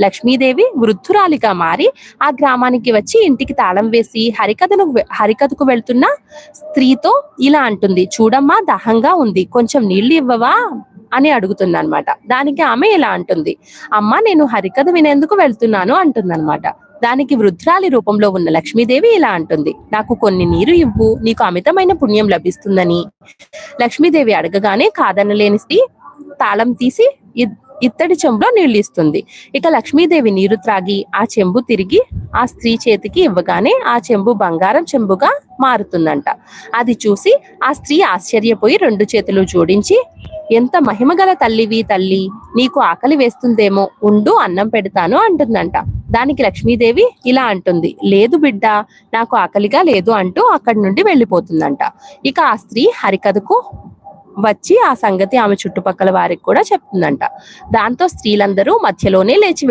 లక్ష్మీదేవి వృద్ధురాలిగా మారి ఆ గ్రామానికి వచ్చి ఇంటికి తాళం వేసి హరికథకు వెళ్తున్న స్త్రీతో ఇలా అంటుంది, చూడమ్మా దాహంగా ఉంది, కొంచెం నీళ్లు ఇవ్వవా అని అడుగుతుంది అనమాట. దానికి ఆమె ఇలా అంటుంది, అమ్మా నేను హరికథ వినేందుకు వెళ్తున్నాను అంటుందన్నమాట. దానికి వృద్ధురాలి రూపంలో ఉన్న లక్ష్మీదేవి ఇలా అంటుంది, నాకు కొన్ని నీరు ఇవ్వు, నీకు అమితమైన పుణ్యం లభిస్తుందని లక్ష్మీదేవి అడగగానే కాదనలేని స్త్రీ తాళం తీసి ఇత్తడి చెంబులో నీళ్లు ఇస్తుంది. ఇక లక్ష్మీదేవి నీరు త్రాగి ఆ చెంబు తిరిగి ఆ స్త్రీ చేతికి ఇవ్వగానే ఆ చెంబు బంగారం చెంబుగా మారుతుందంట. అది చూసి ఆ స్త్రీ ఆశ్చర్యపోయి రెండు చేతులు జోడించి, ఎంత మహిమగల తల్లివి తల్లి, నీకు ఆకలి వేస్తుందేమో, ఉండు అన్నం పెడతాను అంటుందంట. దానికి లక్ష్మీదేవి ఇలా అంటుంది, లేదు బిడ్డ, నాకు ఆకలిగా లేదు అంటూ అక్కడి నుండి వెళ్ళిపోతుందంట. ఇక ఆ స్త్రీ హరికథకు వచ్చి ఆ సంగతి ఆమె చుట్టుపక్కల వారికి కూడా చెప్తుందంట. దాంతో స్త్రీలందరూ మధ్యలోనే లేచి